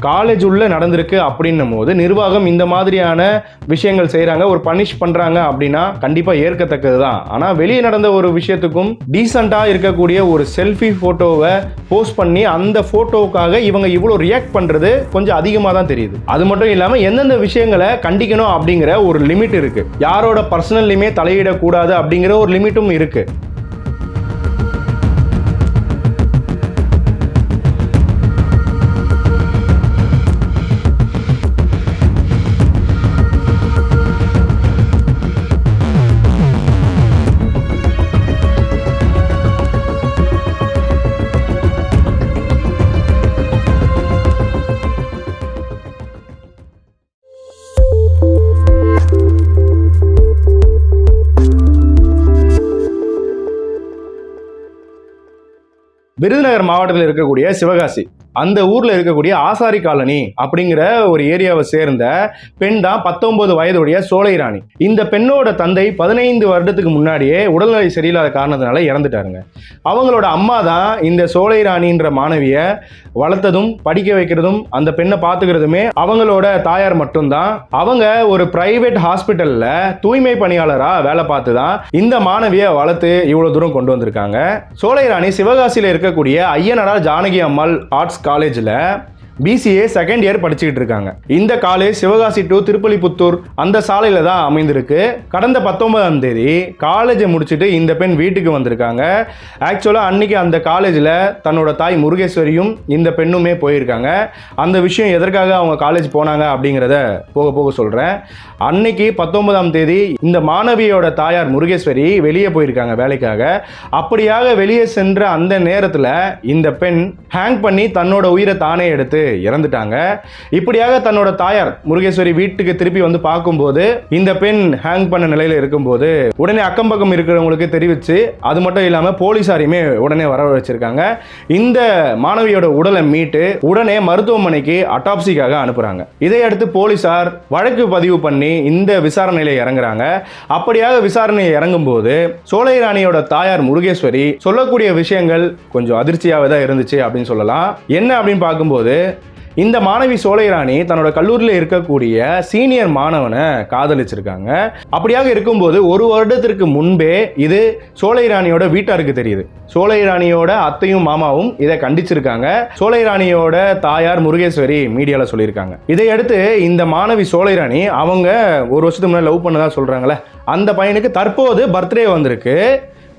College உள்ள நடந்திருக்கு அப்படின்னும் போது நிர்வாகம் இந்த மாதிரியான விஷயங்கள் செய்கிறாங்க, ஒரு பனிஷ் பண்ணுறாங்க அப்படின்னா கண்டிப்பாக ஏற்கத்தக்கது தான். ஆனால் வெளியே நடந்த ஒரு விஷயத்துக்கும் டீசெண்டாக இருக்கக்கூடிய ஒரு செல்ஃபி ஃபோட்டோவை போஸ்ட் பண்ணி அந்த ஃபோட்டோவுக்காக இவங்க இவ்வளோ ரியாக்ட் பண்ணுறது கொஞ்சம் அதிகமாக தான் தெரியுது. அது மட்டும் இல்லாமல் எந்தெந்த விஷயங்களை கண்டிக்கணும் அப்படிங்கிற ஒரு லிமிட் இருக்குது. யாரோட பர்சனல்லையுமே தலையிடக்கூடாது அப்படிங்கிற ஒரு லிமிட்டும் இருக்குது. விருதுநகர் மாவட்டத்தில் இருக்கக்கூடிய சிவகாசி, அந்த ஊரில் இருக்கக்கூடிய ஆசாரி காலனி அப்படிங்கிற ஒரு ஏரியாவை சேர்ந்த பெண் தான் 19 வயதுடைய சோலைராணி. இந்த பெண்ணோட தந்தை 15 வருடத்துக்கு முன்னாடியே உடல்நிலை சரியில்லாத காரணத்தினால இறந்துட்டாருங்க. அவங்களோட அம்மா தான் இந்த சோலைராணின்ற மாணவியை வளர்த்ததும் படிக்க வைக்கிறதும் அந்த பெண்ணை பார்த்துக்கிறதுமே அவங்களோட தாயார் மட்டும்தான். அவங்க ஒரு பிரைவேட் ஹாஸ்பிட்டலில் தூய்மை பணியாளராக வேலை பார்த்து தான் இந்த மாணவியை வளர்த்து இவ்வளோ தூரம் கொண்டு வந்திருக்காங்க. சோலைராணி சிவகாசியில் இருக்கக்கூடிய ஐயனார் ஜானகி அம்மாள் ஆர்ட்ஸ் காலேஜில் BCA செகண்ட் இயர் படிச்சுக்கிட்டு இருக்காங்க. இந்த காலேஜ் சிவகாசி டு திருப்பலிபுத்தூர் அந்த சாலையில தான் அமைந்திருக்கு. கடந்த 19ஆம் தேதி காலேஜை முடிச்சுட்டு இந்த பெண் வீட்டுக்கு வந்திருக்காங்க. ஆக்சுவலாக அன்னைக்கு அந்த காலேஜில் தன்னோட தாய் முருகேஸ்வரியும் இந்த பெண்ணுமே போயிருக்காங்க. அந்த விஷயம் எதற்காக அவங்க காலேஜ் போனாங்க அப்படிங்கிறத போக போக சொல்கிறேன். அன்னைக்கு 19ஆம் தேதி இந்த மாணவியோட தாயார் முருகேஸ்வரி வெளியே போயிருக்காங்க வேலைக்காக. அப்படியாக வெளியே சென்ற அந்த நேரத்தில் இந்த பெண் ஹேங் பண்ணி தன்னோட உயிரை தானே எடுத்து இறந்துட்டாங்க. இப்படியாக தன்னோட தாயார் முருகேஸ்வரி வீட்டுக்கு திருப்பி வந்து பார்க்கும்போது இந்த பெண் ஹேங் பண்ண நிலையில இருக்கும்போது உடனே அக்கம் பக்கம் இருக்கிறவங்களுக்கு தெரிவிச்சு, அது மட்டும் இல்லாம போலீசாரையுமே உடனே வர வச்சிருக்காங்க. இந்த மாணவியோட உடலை மீட்டு உடனே மருத்துவமனைக்கு அட்டாப்சிக்காக அனுப்புறாங்க. இதையடுத்து போலீசார் வழக்கு பதிவு பண்ணி இந்த விசாரணையில இறங்குறாங்க. அப்படியாக விசாரணையை இறங்கும் போது சோலைராணியோட தாயார் முருகேஸ்வரி சொல்லக்கூடிய விஷயங்கள் கொஞ்சம் அதிர்ச்சியாகவே தான் இருந்துச்சு அப்படின்னு சொல்லலாம். என்ன அப்படின்னு பார்க்கும்போது, இந்த மாணவி சோலைராணி தன்னோட கல்லூரியில் இருக்கக்கூடிய சீனியர் மாணவனை காதலிச்சிருக்காங்க. அப்படியாக இருக்கும்போது ஒரு வருடத்திற்கு முன்பே இது சோலைராணியோட வீட்டாருக்கு தெரியுது. சோலைராணியோட அத்தையும் மாமாவும் இதை கண்டிச்சிருக்காங்க. சோலைராணியோட தாயார் முருகேஸ்வரி மீடியாவில் சொல்லியிருக்காங்க. இதையடுத்து இந்த மாணவி சோலைராணி அவங்க ஒரு வருஷத்துக்கு முன்னாடி லவ் பண்ணதா சொல்றாங்களே, அந்த பையனுக்கு தற்போது பர்த்டே வந்திருக்கு.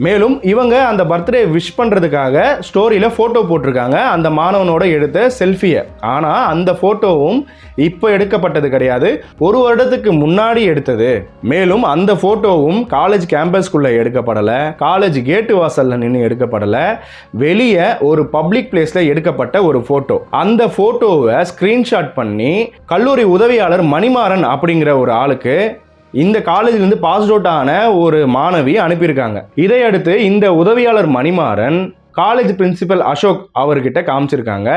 மேலும் இவங்க அந்த பர்த்டே விஷ் பண்ணுறதுக்காக ஸ்டோரியில் ஃபோட்டோ போட்டிருக்காங்க அந்த மாணவனோட எடுத்த செல்ஃபியை. ஆனால் அந்த ஃபோட்டோவும் இப்போ எடுக்கப்பட்டது கிடையாது, ஒரு வருடத்துக்கு முன்னாடி எடுத்தது. மேலும் அந்த ஃபோட்டோவும் காலேஜ் கேம்பஸ்குள்ளே எடுக்கப்படலை, காலேஜ் கேட்டு வாசலில் நின்று எடுக்கப்படலை, வெளியே ஒரு பப்ளிக் பிளேஸில் எடுக்கப்பட்ட ஒரு ஃபோட்டோ. அந்த ஃபோட்டோவை ஸ்க்ரீன்ஷாட் பண்ணி கல்லூரி உதவியாளர் மணிமாறன் அப்படிங்கிற ஒரு ஆளுக்கு இந்த காலேஜிலிருந்து பாஸ் அவுட் ஆன ஒரு மாணவி அனுப்பியிருக்காங்க. இதையடுத்து இந்த உதவியாளர் மணிமாறன் காலேஜ் பிரின்சிபல் அசோக் அவர்கிட்ட காமிச்சிருக்காங்க.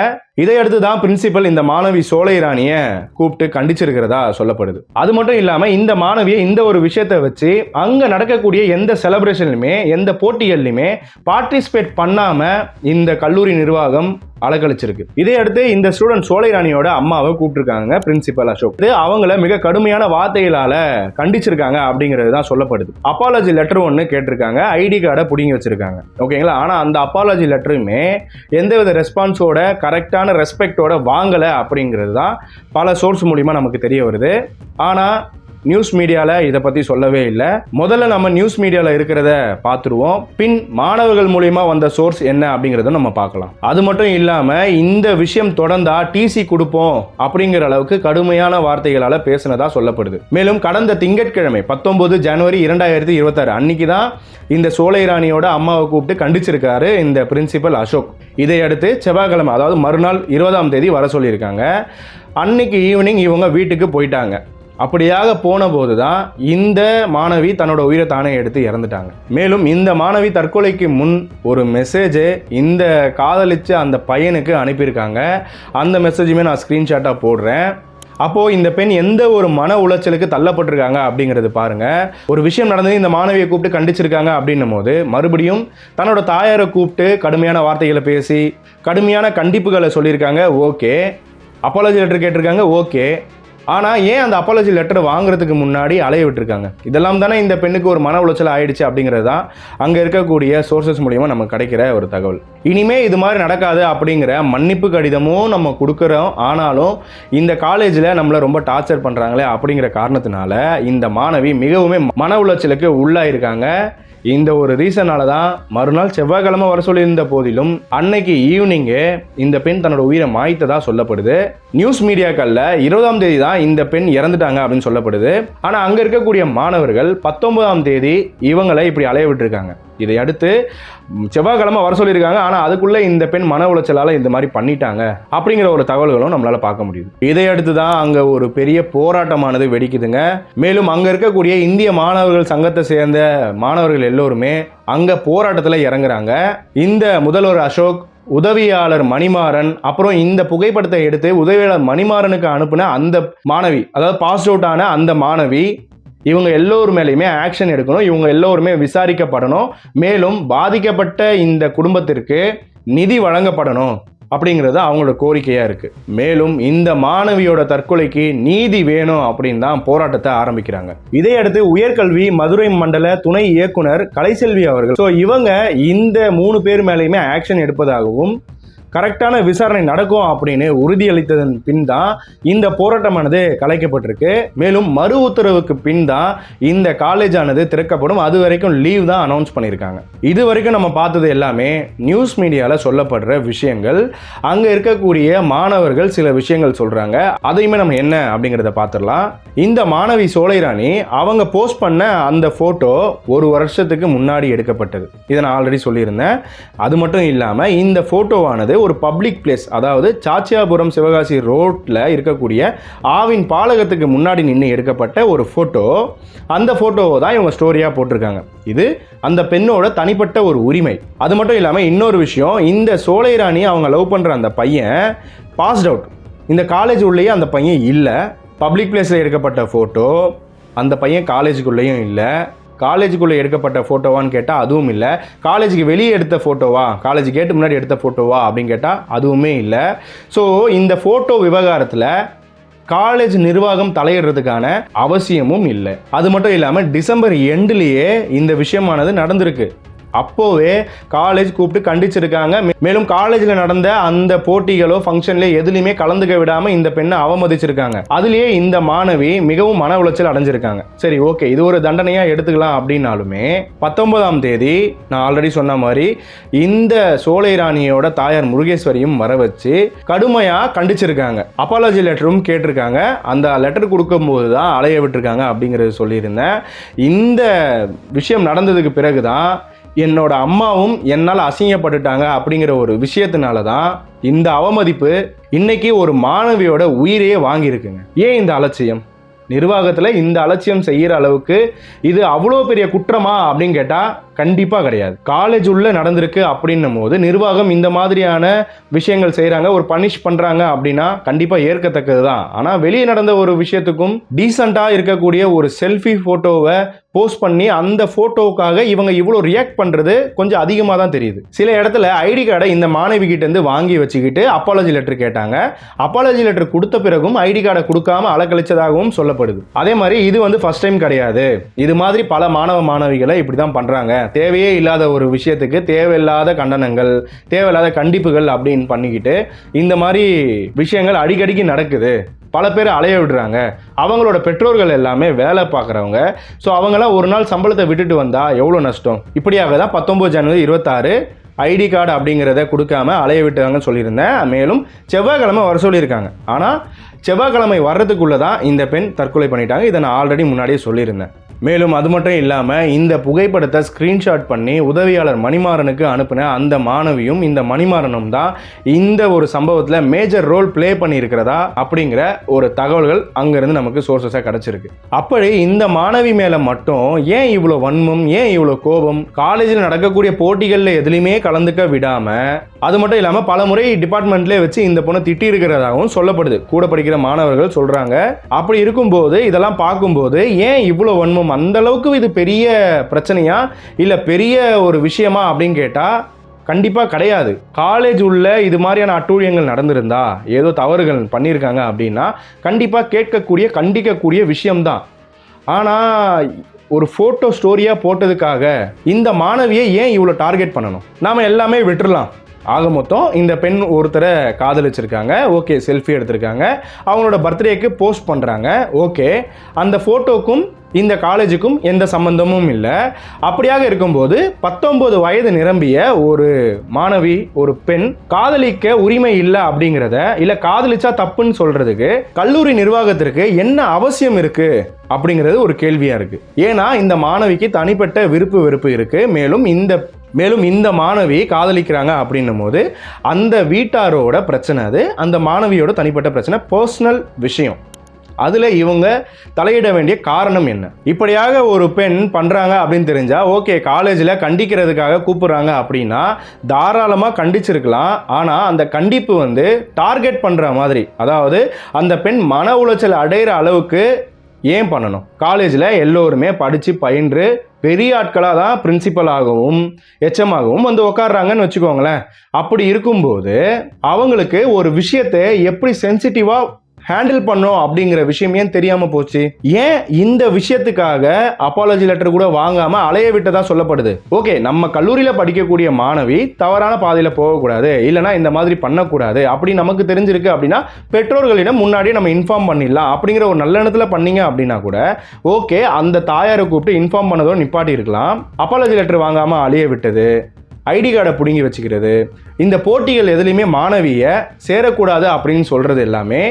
இதையடுத்து தான் பிரின்சிபல் இந்த மாணவி சோலைராணியை கூப்பிட்டு கண்டிச்சிருக்கிறதா சொல்லப்படுது. அது மட்டும் இல்லாமல் இந்த மாணவியை இந்த ஒரு விஷயத்தை வச்சு அங்கே நடக்கக்கூடிய எந்த செலிப்ரேஷன்லையுமே எந்த போட்டிகள்லையுமே பார்ட்டிசிபேட் பண்ணாமல் இந்த கல்லூரி நிர்வாகம் அலக்கழிச்சிருக்கு. இதையடுத்து இந்த ஸ்டூடெண்ட் சோலைராணியோட அம்மாவை கூப்பிட்டுருக்காங்க பிரின்சிபல் அசோக். அவங்கள மிக கடுமையான வார்த்தைகளால கண்டிச்சிருக்காங்க அப்படிங்கிறது தான் சொல்லப்படுது. அப்பாலஜி லெட்டர் ஒன்று கேட்டிருக்காங்க, ஐடி கார்டை பிடிங்கி வச்சிருக்காங்க. ஓகேங்களா? ஆனால் அந்த அப்பாலஜி லெட்டருமே எந்தவித ரெஸ்பான்ஸோட கரெக்டான ரெஸ்பெக்டோட வாங்கலை அப்படிங்கிறது தான் பல சோர்ஸ் மூலிமா நமக்கு தெரிய வருது. ஆனால் நியூஸ் மீடியாவில் இதை பற்றி சொல்லவே இல்லை. முதல்ல நம்ம நியூஸ் மீடியாவில் இருக்கிறத பார்த்துருவோம், பின் மாணவர்கள் மூலிமா வந்த சோர்ஸ் என்ன அப்படிங்கிறத நம்ம பார்க்கலாம். அது மட்டும் இல்லாமல் இந்த விஷயம் தொடர்ந்தா டிசி கொடுப்போம் அப்படிங்கிற அளவுக்கு கடுமையான வார்த்தைகளால் பேசினதா சொல்லப்படுது. மேலும் கடந்த திங்கட்கிழமை 19 ஜனவரி 2026 அன்னைக்கு தான் இந்த சோலைராணியோட அம்மாவை கூப்பிட்டு கண்டிச்சிருக்காரு இந்த பிரின்சிபல் அசோக். இதையடுத்து செவ்வாய்க்கிழமை, அதாவது மறுநாள் 20ஆம் தேதி வர சொல்லியிருக்காங்க. அன்னைக்கு ஈவினிங் இவங்க வீட்டுக்கு போயிட்டாங்க. அப்படியாக போன போது தான் இந்த மாணவி தன்னோட உயிரை தானே எடுத்து இறந்துட்டாங்க. மேலும் இந்த மாணவி தற்கொலைக்கு முன் ஒரு மெசேஜை இந்த காதலிச்ச அந்த பையனுக்கு அனுப்பியிருக்காங்க. அந்த மெசேஜுமே நான் ஸ்க்ரீன்ஷாட்டாக போடுறேன். அப்போது இந்த பெண் எந்த ஒரு மன உளைச்சலுக்கு தள்ளப்பட்டிருக்காங்க அப்படிங்கிறது பாருங்க. ஒரு விஷயம் நடந்தது, இந்த மாணவியை கூப்பிட்டு கண்டிச்சிருக்காங்க அப்படின்னும் போது மறுபடியும் தன்னோட தாயாரை கூப்பிட்டு கடுமையான வார்த்தைகளை பேசி கடுமையான கண்டிப்புகளை சொல்லியிருக்காங்க. ஓகே, அப்பாலஜி லெட்டர் கேட்டிருக்காங்க, ஓகே. ஆனால் ஏன் அந்த அப்பாலஜி லெட்டர் வாங்குறதுக்கு முன்னாடி அலைய விட்டுருக்காங்க? இதெல்லாம் தானே இந்த பெண்ணுக்கு ஒரு மன உளைச்சல் ஆயிடுச்சு அப்படிங்கிறது தான் அங்கே இருக்கக்கூடிய சோர்சஸ் மூலிமா நமக்கு கிடைக்கிற ஒரு தகவல். இனிமே இது மாதிரி நடக்காது அப்படிங்கிற மன்னிப்பு கடிதமும் நம்ம கொடுக்குறோம். ஆனாலும் இந்த காலேஜில் நம்மளை ரொம்ப டார்ச்சர் பண்ணுறாங்களே அப்படிங்கிற காரணத்தினால இந்த மாணவி மிகவுமே மன உளைச்சலுக்கு உள்ளாயிருக்காங்க. இந்த ஒரு ரீசனால தான் மறுநாள் செவ்வாய்க்கிழமை வர சொல்லியிருந்த போதிலும் அன்னைக்கு ஈவினிங்கே இந்த பெண் தன்னோட உயிரை மாய்த்ததா சொல்லப்படுது. நியூஸ் மீடியாக்களில் 20ஆம் தேதி தான் இந்த பெண் இறந்துட்டாங்க அப்படின்னு சொல்லப்படுது. ஆனால் அங்கே இருக்கக்கூடிய மாணவர்கள் 19ஆம் தேதி இவங்களை இப்படி அலைய விட்டுருக்காங்க. இதை அடுத்து செவ்வாய்க்கிழமை வர சொல்லியிருக்காங்க. ஆனால் அதுக்குள்ளே இந்த பெண் மன உளைச்சலால் இந்த மாதிரி பண்ணிட்டாங்க அப்படிங்கிற ஒரு தகவல்களும் நம்மளால் பார்க்க முடியுது. இதை அடுத்து தான் அங்கே ஒரு பெரிய போராட்டமானது வெடிக்குதுங்க. மேலும் அங்கே இருக்கக்கூடிய இந்திய மாணவர்கள் சங்கத்தை சேர்ந்த மாணவர்கள் எல்லோருமே அங்கே போராட்டத்தில் இறங்குறாங்க. இந்த முதல்வர் அசோக், உதவியாளர் மணிமாறன், அப்புறம் இந்த புகைப்படத்தை எடுத்து உதவியாளர் மணிமாறனுக்கு அனுப்புன அந்த மாணவி, அதாவது பாஸ் அவுட் ஆன அந்த மாணவி, இவங்க எல்லோரும் மேலேயுமே ஆக்ஷன் எடுக்கணும். இவங்க எல்லோருமே விசாரிக்கப்படணும். மேலும் பாதிக்கப்பட்ட இந்த குடும்பத்திற்கு நிதி வழங்கப்படணும் அப்படிங்கிறது அவங்களோட கோரிக்கையாக இருக்குது. மேலும் இந்த மாணவியோட தற்கொலைக்கு நீதி வேணும் அப்படின்னு தான் போராட்டத்தை ஆரம்பிக்கிறாங்க. இதையடுத்து உயர்கல்வி மதுரை மண்டல துணை இயக்குனர் கலைசெல்வி அவர்கள், ஸோ இவங்க இந்த 3 பேர் மேலேயுமே ஆக்ஷன் எடுப்பதாகவும் கரெக்டான விசாரணை நடக்கும் அப்படின்னு உறுதியளித்ததன் பின் தான் இந்த போராட்டமானது கலைக்கப்பட்டிருக்கு. மேலும் மறு உத்தரவுக்கு பின் தான் இந்த காலேஜ் ஆனது திறக்கப்படும். அது வரைக்கும் லீவ் தான் அனௌன்ஸ் பண்ணியிருக்காங்க. இது வரைக்கும் நம்ம பார்த்தது எல்லாமே நியூஸ் மீடியாவில் சொல்லப்படுற விஷயங்கள். அங்கே இருக்கக்கூடிய மாணவர்கள் சில விஷயங்கள் சொல்கிறாங்க. அதையுமே நம்ம என்ன அப்படிங்கிறத பார்த்துடலாம். இந்த மாணவி சோலைராணி அவங்க போஸ்ட் பண்ண அந்த ஃபோட்டோ 1 வருஷத்துக்கு முன்னாடி எடுக்கப்பட்டது. இதை நான் ஆல்ரெடி சொல்லியிருந்தேன். அது மட்டும் இல்லாமல் இந்த ஃபோட்டோவானது ஒரு பப்ளிக் பிளேஸ், அதாவது சாச்சியாபுரம் சிவகாசி ரோட்ல இருக்கக்கூடிய ஆவின் பாலகத்துக்கு முன்னாடி நின்று எடுக்கப்பட்ட ஒரு ஃபோட்டோ. அந்த ஃபோட்டோவை தான் இவங்க ஸ்டோரியாக போட்டிருக்காங்க. இது அந்த பெண்ணோட தனிப்பட்ட ஒரு உரிமை. அது மட்டும் இல்லாமல் இன்னொரு விஷயம், இந்த சோலைராணி அவங்க லவ் பண்ணுற அந்த பையன் பாஸ்ட் அவுட். இந்த காலேஜ் உள்ளேயே அந்த பையன் இல்லை. பப்ளிக் பிளேஸில் எடுக்கப்பட்ட ஃபோட்டோ. அந்த பையன் காலேஜுக்குள்ளேயும் இல்லை. காலேஜுக்குள்ளே எடுக்கப்பட்ட ஃபோட்டோவான்னு கேட்டால் அதுவும் இல்லை. காலேஜுக்கு வெளியே எடுத்த ஃபோட்டோவா, காலேஜ் கேட்டு முன்னாடி எடுத்த ஃபோட்டோவா அப்படின்னு கேட்டால் அதுவுமே இல்லை. ஸோ இந்த ஃபோட்டோ விவகாரத்தில் காலேஜ் நிர்வாகம் தலையிடுறதுக்கான அவசியமும் இல்லை. அது மட்டும் இல்லாமல் டிசம்பர் எண்ட்லேயே இந்த விஷயமானது நடந்திருக்கு. அப்போவே காலேஜ் கூப்பிட்டு கண்டிச்சிருக்காங்க. மேலும் காலேஜில் நடந்த அந்த போட்டிகளோ ஃபங்க்ஷன்ல எதுலையுமே கலந்துக்க விடாமல் இந்த பெண்ணை அவமதிச்சிருக்காங்க. அதுலேயே இந்த மாணவி மிகவும் மன உளைச்சல் அடைஞ்சிருக்காங்க. சரி, ஓகே, இது ஒரு தண்டனையாக எடுத்துக்கலாம் அப்படின்னாலுமே 19ஆம் தேதி நான் ஆல்ரெடி சொன்ன மாதிரி இந்த சோலைராணியோட தாயார் முருகேஸ்வரியும் வர வச்சு கடுமையாக கண்டிச்சிருக்காங்க. அப்பாலஜி லெட்டரும் கேட்டிருக்காங்க. அந்த லெட்டர் கொடுக்கும்போது தான் அலைய விட்டுருக்காங்க அப்படிங்கிறது சொல்லியிருந்தேன். இந்த விஷயம் நடந்ததுக்கு பிறகுதான் என்னோட அம்மாவும் என்னால் அசிங்கப்பட்டுட்டாங்க அப்படிங்கிற ஒரு விஷயத்தினால தான் இந்த அவமதிப்பு இன்னைக்கு ஒரு மாணவியோட உயிரையே வாங்கியிருக்குங்க. ஏன் இந்த அலட்சியம்? நிர்வாகத்தில் இந்த அலட்சியம் செய்கிற அளவுக்கு இது அவ்வளோ பெரிய குற்றமா அப்படின்னு கேட்டால் கண்டிப்பாக கிடையாது. காலேஜ் உள்ள நடந்திருக்கு அப்படின்னும் போது நிர்வாகம் இந்த மாதிரியான விஷயங்கள் செய்கிறாங்க, ஒரு பனிஷ் பண்ணுறாங்க அப்படின்னா கண்டிப்பாக ஏற்கத்தக்கது தான். ஆனால் வெளியே நடந்த ஒரு விஷயத்துக்கும் டீசெண்டாக இருக்கக்கூடிய ஒரு செல்ஃபி ஃபோட்டோவை போஸ்ட் பண்ணி அந்த ஃபோட்டோவுக்காக இவங்க இவ்வளோ ரியாக்ட் பண்ணுறது கொஞ்சம் அதிகமாக தான் தெரியுது. சில இடத்துல ஐடி கார்டை இந்த மாணவி கிட்டேருந்து வாங்கி வச்சுக்கிட்டு அப்பாலஜி லெட்டர் கேட்டாங்க. அப்பாலஜி லெட்டர் கொடுத்த பிறகும் ஐடி கார்டை கொடுக்காம அலக்கழிச்சதாகவும் சொல்லப்படுது. அதே மாதிரி இது ஃபர்ஸ்ட் டைம் கிடையாது. இது மாதிரி பல மாணவிகளை இப்படி தான் பண்ணுறாங்க. தேவையே இல்லாத ஒரு விஷயத்துக்கு தேவையில்லாத கண்டனங்கள், தேவையில்லாத கண்டிப்புகள் அப்படின்னு பண்ணிக்கிட்டு இந்த மாதிரி விஷயங்கள் அடிக்கடிக்கு நடக்குது. பல பேர் அலைய விடுறாங்க. அவங்களோட பெற்றோர்கள் எல்லாமே வேலை பார்க்குறவங்க. ஸோ அவங்களாம் ஒரு நாள் சம்பளத்தை விட்டுட்டு வந்தால் எவ்வளோ நஷ்டம். இப்படியாக தான் 19 ஜனவரி 26 ஐடி கார்டு அப்படிங்கிறத கொடுக்காம அலைய விட்டாங்கன்னு சொல்லியிருந்தேன். மேலும் செவ்வாய்க்கிழமை வர சொல்லியிருக்காங்க. ஆனால் செவ்வாய்க்கிழமை வர்றதுக்குள்ளே தான் இந்த பெண் தற்கொலை பண்ணிட்டாங்க. இதை நான் ஆல்ரெடி முன்னாடியே சொல்லியிருந்தேன். மேலும் அது மட்டும் இல்லாமல் இந்த புகைப்படத்தை ஸ்க்ரீன்ஷாட் பண்ணி உதவியாளர் மணிமாறனுக்கு அனுப்பின அந்த மாணவியும் இந்த மணிமாறனும் தான் இந்த ஒரு சம்பவத்தில் மேஜர் ரோல் ப்ளே பண்ணியிருக்கிறதா அப்படிங்கிற ஒரு தகவல்கள் அங்கேருந்து நமக்கு சோர்ஸஸாக கிடச்சிருக்கு. அப்படி இந்த மாணவி மேலே மட்டும் ஏன் இவ்வளோ வன்மம், ஏன் இவ்வளோ கோபம்? காலேஜில் நடக்கக்கூடிய போட்டிகளில் எதுலையுமே கலந்துக்க விடாமல், அது மட்டும் இல்லாமல் பல முறை டிபார்ட்மெண்ட்லேயே வச்சு இந்த பொண்ணை திட்டி இருக்கிறதாகவும் சொல்லப்படுது. கூட படிக்கிற மாணவர்கள் சொல்கிறாங்க. அப்படி இருக்கும்போது இதெல்லாம் பார்க்கும்போது ஏன் இவ்வளோ வன்மம்? அந்த அளவுக்கு இது பெரிய பிரச்சனையா இல்லை பெரிய ஒரு விஷயமா அப்படின்னு கேட்டால் கண்டிப்பாக கிடையாது. காலேஜ் உள்ள இது மாதிரியான அட்டூழியங்கள் நடந்திருந்தா, ஏதோ தவறுகள் பண்ணியிருக்காங்க அப்படின்னா கண்டிப்பாக கேட்கக்கூடிய கண்டிக்கக்கூடிய விஷயம்தான். ஆனால் ஒரு ஃபோட்டோ ஸ்டோரியாக போட்டதுக்காக இந்த மாணவியை ஏன் இவ்வளோ டார்கெட் பண்ணணும்? நாம் எல்லாமே விட்டுறலாம். ஆக மொத்தம் இந்த பெண் ஒருத்தரை காதலிச்சிருக்காங்க, ஓகே, செல்ஃபி எடுத்திருக்காங்க, அவங்களோட பர்த்டேக்கு போஸ்ட் பண்ணுறாங்க, ஓகே. அந்த ஃபோட்டோக்கும் இந்த காலேஜுக்கும் எந்த சம்பந்தமும் இல்லை. அப்படியாக இருக்கும்போது 19 வயது நிரம்பிய ஒரு மாணவி, ஒரு பெண் காதலிக்க உரிமை இல்லை அப்படிங்கிறத, இல்லை காதலிச்சா தப்புன்னு சொல்றதுக்கு கல்லூரி நிர்வாகத்திற்கு என்ன அவசியம் இருக்கு அப்படிங்கிறது ஒரு கேள்வியா இருக்கு. ஏன்னா இந்த மாணவிக்கு தனிப்பட்ட விருப்பு வெறுப்பு இருக்கு. மேலும் இந்த மாணவி காதலிக்கிறாங்க அப்படின்னும் போது அந்த வீட்டாரோட பிரச்சனை, அது அந்த மாணவியோட தனிப்பட்ட பிரச்சனை, பர்சனல் விஷயம். அதில் இவங்க தலையிட வேண்டிய காரணம் என்ன? இப்படியாக ஒரு பெண் பண்ணுறாங்க அப்படின்னு தெரிஞ்சால் ஓகே, காலேஜில் கண்டிக்கிறதுக்காக கூப்பிட்றாங்க அப்படின்னா தாராளமாக கண்டிச்சிருக்கலாம். ஆனால் அந்த கண்டிப்பு டார்கெட் பண்ணுற மாதிரி, அதாவது அந்த பெண் மன உளைச்சல் அடைகிற அளவுக்கு ஏன் பண்ணணும்? காலேஜில் எல்லோருமே படித்து பயின்று பெரிய ஆட்களாக தான் பிரின்சிபலாகவும் எச்எம்மாகவும் உட்காடுறாங்கன்னு வச்சுக்கோங்களேன். அப்படி இருக்கும்போது அவங்களுக்கு ஒரு விஷயத்தை எப்படி சென்சிட்டிவாக ஹேண்டில் பண்ணோம் அப்படிங்கிற விஷயம் ஏன் தெரியாமல் போச்சு? ஏன் இந்த விஷயத்துக்காக அப்பாலஜி லெட்டர் கூட வாங்காமல் அலைய விட்டதா சொல்லப்படுது? ஓகே, நம்ம கல்லூரியில் படிக்கக்கூடிய மாணவி தவறான பாதையில் போகக்கூடாது, இல்லைனா இந்த மாதிரி பண்ணக்கூடாது அப்படி நமக்கு தெரிஞ்சிருக்கு அப்படின்னா பெற்றோர்களிடம் முன்னாடியே நம்ம இன்ஃபார்ம் பண்ணிடலாம் அப்படிங்கிற ஒரு நல்ல எண்ணத்தில் பண்ணீங்க அப்படின்னா கூட ஓகே, அந்த தாயாரை கூப்பிட்டு இன்ஃபார்ம் பண்ணதோ நிப்பாட்டி இருக்கலாம். அப்பாலஜி லெட்டர் வாங்காமல் அலைய விட்டது, ஐடி கார்டை பிடுங்கி வச்சுக்கிறது, இந்த போட்டிகள் எதுலையுமே மாணவியை சேரக்கூடாது அப்படின்னு சொல்கிறது எல்லாமே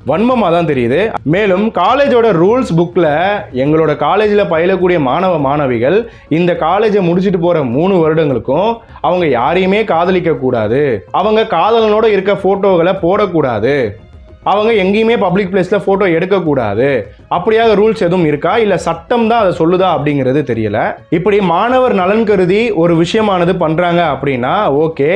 வன்மமாக தான் தெரியுது. மேலும் காலேஜோட ரூல்ஸ் புக்கில் எங்களோட காலேஜில் பயிலக்கூடிய மாணவ மாணவிகள் இந்த காலேஜை முடிச்சுட்டு போகிற 3 வருடங்களுக்கும் அவங்க யாரையுமே காதலிக்க கூடாது, அவங்க காதலனோட இருக்க ஃபோட்டோகளை போடக்கூடாது, அவங்க எங்கேயுமே பப்ளிக் பிளேஸில் ஃபோட்டோ எடுக்கக்கூடாது, அப்படியாக ரூல்ஸ் எதுவும் இருக்கா, இல்லை சட்டம் தான் அதை சொல்லுதா அப்படிங்கிறது தெரியல. இப்படி மாணவர் நலன் கருதி ஒரு விஷயமானது பண்ணுறாங்க அப்படின்னா ஓகே.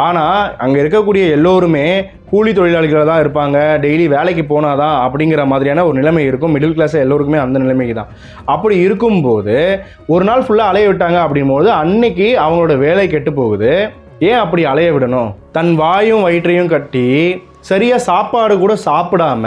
ஆனால் அங்கே இருக்கக்கூடிய எல்லோருமே கூலி தொழிலாளிகளாக தான் இருப்பாங்க, டெய்லி வேலைக்கு போனாதான் அப்படிங்கிற மாதிரியான ஒரு நிலைமை இருக்கும். மிடில் கிளாஸ் எல்லோருக்குமே அந்த நிலைமைக்கு தான். அப்படி இருக்கும்போது ஒரு நாள் ஃபுல்லாக அலைய விட்டாங்க அப்படிங்கும்போது அன்னைக்கு அவங்களோட வேலை கெட்டு போகுது. ஏன் அப்படி அலைய விடணும்? தன் வாயும் வயிற்றையும் கட்டி சரியாக சாப்பாடு கூட சாப்பிடாம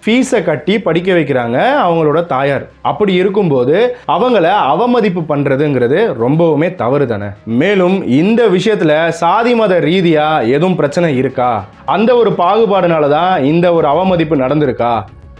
ஃபீஸை கட்டி படிக்க வைக்கிறாங்க அவங்களோட தாயார். அப்படி இருக்கும்போது அவங்கள அவமதிப்பு பண்ணுறதுங்கிறது ரொம்பவுமே தவறு தானே. மேலும் இந்த விஷயத்தில் சாதி மத ரீதியாக எதுவும் பிரச்சனை இருக்கா, அந்த ஒரு பாகுபாடுனால தான் இந்த ஒரு அவமதிப்பு நடந்திருக்கா,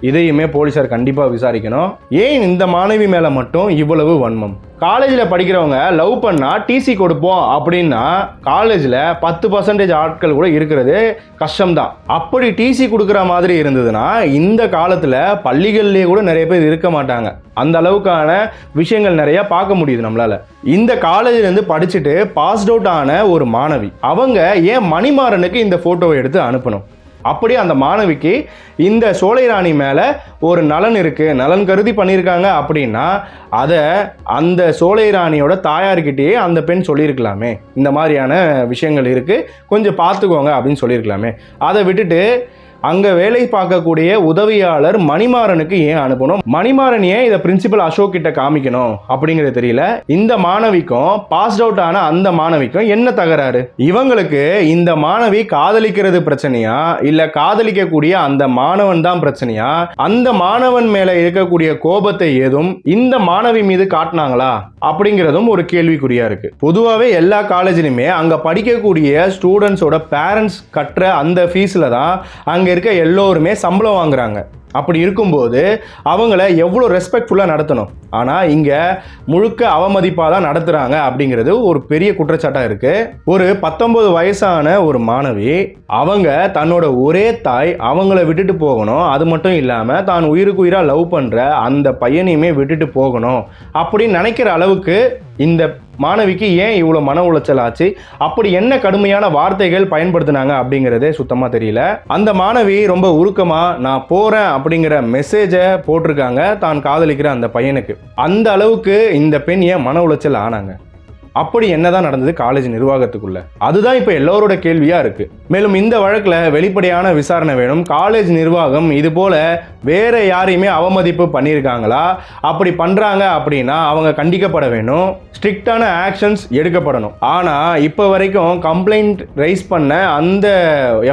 இதையுமே போலீசார் கண்டிப்பாக விசாரிக்கணும். ஏன் இந்த மாணவி மேலே மட்டும் இவ்வளவு வன்மம்? காலேஜில் படிக்கிறவங்க லவ் பண்ணால் டிசி கொடுப்போம் அப்படின்னா காலேஜில் 10% ஆட்கள் கூட இருக்கிறது கஷ்டம்தான். அப்படி டிசி கொடுக்குற மாதிரி இருந்ததுன்னா இந்த காலத்தில் பள்ளிகள்லேயே கூட நிறைய பேர் இருக்க மாட்டாங்க. அந்த அளவுக்கான விஷயங்கள் நிறைய பார்க்க முடியுது நம்மளால. இந்த காலேஜிலேருந்து படிச்சுட்டு பாஸ்ட் அவுட் ஆன ஒரு மாணவி, அவங்க ஏன் மணிமாறனுக்கு இந்த ஃபோட்டோவை எடுத்து அனுப்பணும்? அப்படி அந்த மாணவிக்கு இந்த சோலைராணி மேலே ஒரு நலன் இருக்குது, நலன் கருதி பண்ணியிருக்காங்க அப்படின்னா அதை அந்த சோலைராணியோட தாயார்கிட்டயே அந்த பெண் சொல்லியிருக்கலாமே, இந்த மாதிரியான விஷயங்கள் இருக்குது கொஞ்சம் பார்த்துக்கோங்க அப்படின்னு சொல்லியிருக்கலாமே. அதை விட்டுட்டு அங்கே வேலை பார்க்கக்கூடிய உதவியாளர் மணிமாறனுக்கு ஏன் அனுப்பணும்? மணிமாறன் ஏன் இதை பிரின்சிபல் அசோக் கிட்ட காமிக்கணும் அப்படிங்கிறது தெரியல. இந்த மாணவிக்கும் பாஸ்ட் அவுட் ஆன அந்த மாணவிக்கும் என்ன தகராறு? இவங்களுக்கு இந்த மாணவி காதலிக்கிறது பிரச்சனையா, இல்லை காதலிக்கக்கூடிய அந்த மாணவன் தான் பிரச்சனையா, அந்த மாணவன் மேலே இருக்கக்கூடிய கோபத்தை ஏதும் இந்த மாணவி மீது காட்டினாங்களா அப்படிங்கிறதும் ஒரு கேள்விக்குறியா இருக்கு. பொதுவாகவே எல்லா காலேஜிலுமே அங்கே படிக்கக்கூடிய ஸ்டூடெண்ட்ஸோட பேரண்ட்ஸ் கட்டுற அந்த ஃபீஸில் தான் அங்கே இருக்க எல்லோருமே சம்பளம் வாங்குறாங்க. அப்படி இருக்கும்போது அவங்கள எவ்வளோ ரெஸ்பெக்ட்ஃபுல்லாக நடத்தணும். ஆனால் இங்கே முழுக்க அவமதிப்பாக தான் நடத்துகிறாங்க அப்படிங்கிறது ஒரு பெரிய குற்றச்சாட்டாக இருக்குது. ஒரு 19 வயசான ஒரு மாணவி, அவங்க தன்னோட ஒரே தாய் அவங்கள விட்டுட்டு போகணும், அது மட்டும் இல்லாமல் தான் உயிருக்கு உயிராக லவ் பண்ணுற அந்த பையனையுமே விட்டுட்டு போகணும் அப்படின்னு நினைக்கிற அளவுக்கு இந்த மாணவிக்கு ஏன் இவ்வளோ மன உளைச்சல் ஆச்சு? அப்படி என்ன கடுமையான வார்த்தைகள் பயன்படுத்தினாங்க அப்படிங்கிறதே சுத்தமாக தெரியல. அந்த மாணவி ரொம்ப உருக்கமாக நான் போகிறேன் அப்படிங்கிற மெசேஜை போட்டிருக்காங்க தான் காதலிக்கிற அந்த பையனுக்கு. அந்த அளவுக்கு இந்த பெண் ஏன் மன உளைச்சல் ஆனாங்க? அப்படி என்னதான் நடந்தது காலேஜ் நிர்வாகத்துக்குள்ள, அதுதான் இப்ப எல்லோரோட கேள்வியா இருக்கு. மேலும் இந்த வழக்குல வெளிப்படையான விசாரணை வேணும். காலேஜ் நிர்வாகம் இது போல வேற யாரையுமே அவமதிப்பு பண்ணியிருக்காங்களா, அப்படி பண்றாங்க அப்படின்னா அவங்க கண்டிக்கப்பட வேணும், ஸ்ட்ரிக்டான ஆக்ஷன்ஸ் எடுக்கப்படணும். ஆனா இப்ப வரைக்கும் கம்ப்ளைண்ட் ரைஸ் பண்ண அந்த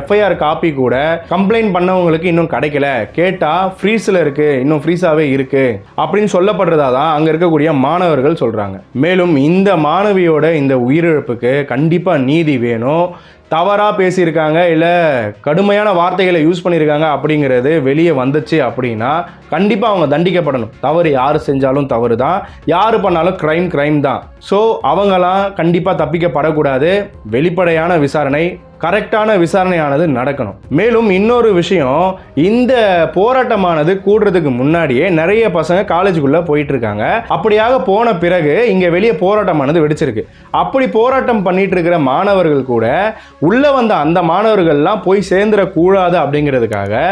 எஃப்ஐஆர் காப்பி கூட கம்ப்ளைண்ட் பண்ணவங்களுக்கு இன்னும் கிடைக்கல, கேட்டா ஃப்ரீஸ்ல இருக்கு, இன்னும் ஃப்ரீஸாவே இருக்கு அப்படின்னு சொல்லப்படுறதா தான் அங்க இருக்கக்கூடிய மாணவர்கள் சொல்றாங்க. மேலும் இந்த மாணவியோட இந்த உயிரிழப்புக்கு கண்டிப்பா நீதி வேணும். தவறாக பேசியிருக்காங்க இல்லை கடுமையான வார்த்தைகளை யூஸ் பண்ணியிருக்காங்க அப்படிங்கிறது வெளியே வந்துச்சு அப்படின்னா கண்டிப்பாக அவங்க தண்டிக்கப்படணும். தவறு யார் செஞ்சாலும் தவறு தான், யார் பண்ணாலும் கிரைம் தான். ஸோ அவங்களாம் கண்டிப்பாக தப்பிக்கப்படக்கூடாது. வெளிப்படையான விசாரணை, கரெக்டான விசாரணையானது நடக்கணும். மேலும் இன்னொரு விஷயம், இந்த போராட்டமானது கூடுறதுக்கு முன்னாடியே நிறைய பசங்க காலேஜுக்குள்ள போயிட்டு இருக்காங்க. அப்படியாக போன பிறகு இங்க வெளியே போராட்டமானது வெடிச்சிருக்கு. அப்படி போராட்டம் பண்ணிட்டு இருக்கிற மாணவர்கள் கூட உள்ள வந்த அந்த மாணவர்கள்லாம் போய் சேர்ந்துடக்கூடாது அப்படிங்கிறதுக்காக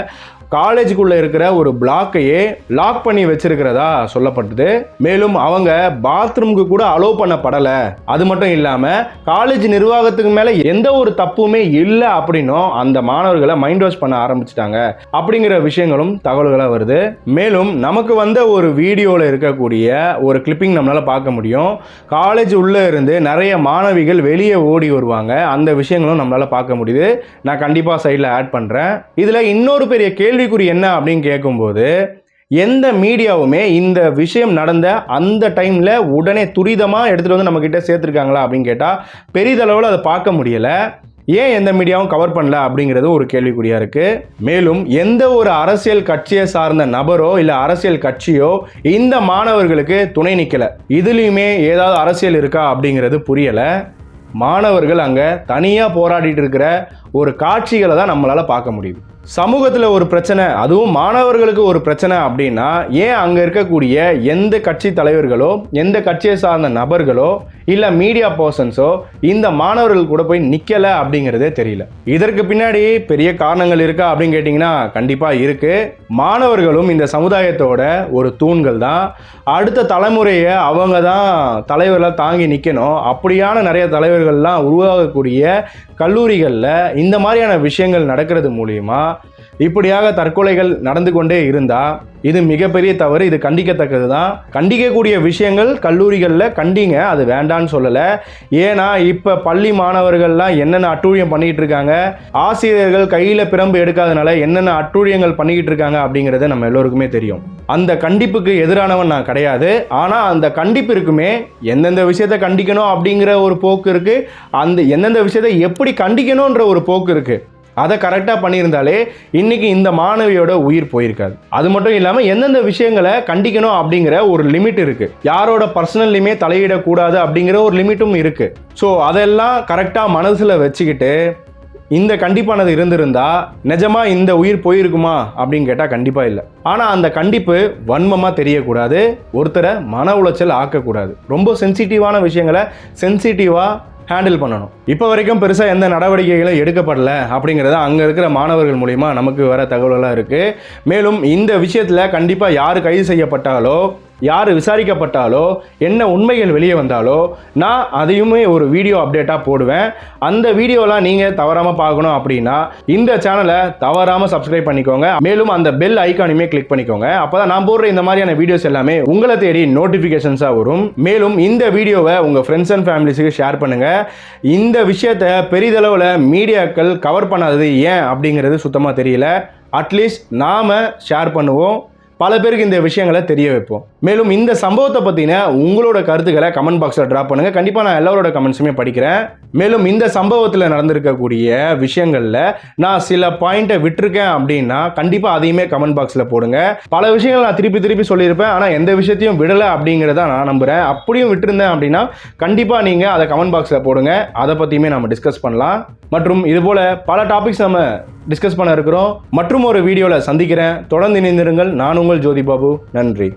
காலேஜுக்குள்ள இருக்கிற ஒரு பிளாக்கையே லாக் பண்ணி வச்சிருக்கிறதா சொல்லப்பட்டது. மேலும் அவங்க பாத்ரூமுக்கு கூட அலோவ் பண்ணப்படலை. அது மட்டும் இல்லாம காலேஜ் நிர்வாகத்துக்கு மேல எந்த ஒரு தப்புமே இல்லை அப்படின்னும் அந்த மாணவர்களை மைண்ட் வாஷ் பண்ண ஆரம்பிச்சிட்டாங்க அப்படிங்கிற விஷயங்களும் தகவல்களாக வருது. மேலும் நமக்கு வந்த ஒரு வீடியோவில் இருக்கக்கூடிய ஒரு கிளிப்பிங் நம்மளால பார்க்க முடியும். காலேஜ் உள்ள இருந்து நிறைய மாணவிகள் வெளியே ஓடி வருவாங்க. அந்த விஷயங்களும் நம்மளால பார்க்க முடியுது. நான் கண்டிப்பா சைடில் ஆட் பண்றேன். இதுல இன்னொரு பெரிய கேள்விக்குறி என்ன அப்படின்னு கேட்கும்போது, எந்த மீடியாவுமே இந்த விஷயம் நடந்த அந்த டைம்ல உடனே துரிதமா எடுத்துட்டு வந்து நம்ம கிட்ட சேர்த்திருக்காங்களா அப்படின்னு கேட்டா பெரிதளவில் அதை பார்க்க முடியல. ஏன் எந்த மீடியாவும் கவர் பண்ணல அப்படிங்கிறது ஒரு கேள்விக்குறியா இருக்கு. மேலும் எந்த ஒரு அரசியல் கட்சியை சார்ந்த நபரோ இல்ல அரசியல் கட்சியோ இந்த மாணவர்களுக்கு துணை நிக்கல. இதுலயுமே ஏதாவது அரசியல் இருக்கா அப்படிங்கிறது புரியல. மாணவர்கள் அங்க தனியா போராடிட்டு இருக்கிற ஒரு காட்சிகளை தான் நம்மளால பார்க்க முடியுது. சமூகத்தில் ஒரு பிரச்சனை, அதுவும் மாணவர்களுக்கு ஒரு பிரச்சனை அப்படின்னா ஏன் அங்கே இருக்கக்கூடிய எந்த கட்சி தலைவர்களோ எந்த கட்சியை சார்ந்த நபர்களோ இல்லை மீடியா பர்சன்ஸோ இந்த மாணவர்கள் கூட போய் நிற்கலை அப்படிங்கிறதே தெரியல. இதற்கு பின்னாடி பெரிய காரணங்கள் இருக்கா அப்படின்னு கேட்டிங்கன்னா கண்டிப்பாக இருக்கு. மாணவர்களும் இந்த சமுதாயத்தோட ஒரு தூண்கள் தான். அடுத்த தலைமுறையை அவங்க தான் தலைவர்களாக தாங்கி நிற்கணும். அப்படியான நிறைய தலைவர்கள்லாம் உருவாகக்கூடிய கல்லூரிகளில் இந்த மாதிரியான விஷயங்கள் நடக்கிறது மூலியமா இப்படியாக தற்கொலைகள் நடந்து கொண்டே இருந்தா இது மிகப்பெரிய தவறு. இது கண்டிக்கத்தக்கது தான். கண்டிக்கக்கூடிய விஷயங்கள் கல்லூரிகளில் கண்டிங்க, அது வேண்டான்னு சொல்லலை. ஏன்னா இப்போ பள்ளி மாணவர்கள்லாம் என்னென்ன அட்டூழியம் பண்ணிக்கிட்டு இருக்காங்க, ஆசிரியர்கள் கையில் பிரம்பு எடுக்காதனால என்னென்ன அட்டூழியங்கள் பண்ணிக்கிட்டு இருக்காங்க அப்படிங்கிறது நம்ம எல்லோருக்குமே தெரியும். அந்த கண்டிப்புக்கு எதிரானவன் நான் கிடையாது. ஆனால் அந்த கண்டிப்பிற்குமே எந்தெந்த விஷயத்தை கண்டிக்கணும் அப்படிங்கிற ஒரு போக்கு இருக்குது. அந்த எந்தெந்த விஷயத்தை எப்படி கண்டிக்கணுன்ற ஒரு போக்கு இருக்குது. அதை கரெக்டாக பண்ணியிருந்தாலே இன்னைக்கு இந்த மாணவியோட உயிர் போயிருக்காது. அது மட்டும் இல்லாமல் எந்தெந்த விஷயங்களை கண்டிக்கணும் அப்படிங்கிற ஒரு லிமிட் இருக்குது. யாரோட பர்சனல்லையுமே தலையிடக்கூடாது அப்படிங்கிற ஒரு லிமிட்டும் இருக்குது. ஸோ அதெல்லாம் கரெக்டாக மனசில் வச்சுக்கிட்டு இந்த கண்டிப்பானது இருந்திருந்தா நிஜமா இந்த உயிர் போயிருக்குமா அப்படின்னு கேட்டால் கண்டிப்பாக இல்லை. ஆனால் அந்த கண்டிப்பு வன்மமாக தெரியக்கூடாது, ஒருத்தரை மன உளைச்சல் ஆக்கக்கூடாது. ரொம்ப சென்சிட்டிவான விஷயங்களை சென்சிட்டிவாக ஹேண்டில் பண்ணணும். இப்போ வரைக்கும் பெருசாக எந்த நடவடிக்கைகளும் எடுக்கப்படலை அப்படிங்கிறத அங்கே இருக்கிற மாணவர்கள் மூலிமா நமக்கு வர தகவல்களாக இருக்குது. மேலும் இந்த விஷயத்தில் கண்டிப்பாக யார் கைது செய்யப்பட்டாலோ யார் விசாரிக்கப்பட்டாலோ என்ன உண்மைகள் வெளியே வந்தாலோ நான் அதையுமே ஒரு வீடியோ அப்டேட்டாக போடுவேன். அந்த வீடியோலாம் நீங்கள் தவறாமல் பார்க்கணும் அப்படின்னா இந்த சேனலை தவறாமல் சப்ஸ்கிரைப் பண்ணிக்கோங்க. மேலும் அந்த பெல் ஐக்கானுமே கிளிக் பண்ணிக்கோங்க. அப்போ தான் நான் போடுற இந்த மாதிரியான வீடியோஸ் எல்லாமே உங்களை தேடி நோட்டிஃபிகேஷன்ஸாக வரும். மேலும் இந்த வீடியோவை உங்கள் ஃப்ரெண்ட்ஸ் அண்ட் ஃபேமிலிஸுக்கு ஷேர் பண்ணுங்கள். இந்த விஷயத்தை பெரிதளவில் மீடியாக்கள் கவர் பண்ணாதது ஏன் அப்படிங்கிறது சுத்தமாக தெரியல. அட்லீஸ்ட் நாம் ஷேர் பண்ணுவோம், பல பேருக்கு இந்த விஷயங்களை தெரிய வைப்போம். மேலும் இந்த சம்பவத்தை பற்றின உங்களோட கருத்துக்களை கமெண்ட் பாக்ஸில் ட்ராப் பண்ணுங்கள். கண்டிப்பாக நான் எல்லாரோட கமெண்ட்ஸுமே படிக்கிறேன். மேலும் இந்த சம்பவத்தில் நடந்திருக்கக்கூடிய விஷயங்களில் நான் சில பாயிண்ட்டை விட்டுருக்கேன் அப்படின்னா கண்டிப்பாக அதையுமே கமெண்ட் பாக்ஸில் போடுங்க. பல விஷயங்கள் நான் திருப்பி சொல்லியிருப்பேன், ஆனால் எந்த விஷயத்தையும் விடலை அப்படிங்கிறத நான் நம்புகிறேன். அப்படியும் விட்டுருந்தேன் அப்படின்னா கண்டிப்பாக நீங்கள் அதை கமெண்ட் பாக்ஸில் போடுங்க. அதை பற்றியுமே நம்ம டிஸ்கஸ் பண்ணலாம். மற்றும் இதுபோல் பல டாபிக்ஸ் நம்ம டிஸ்கஸ் பண்ண இருக்கிறோம். மற்றும் ஒரு வீடியோவில் சந்திக்கிறேன். தொடர்ந்து இணைந்திருங்கள். நான் உங்கள் ஜோதி பாபு. நன்றி.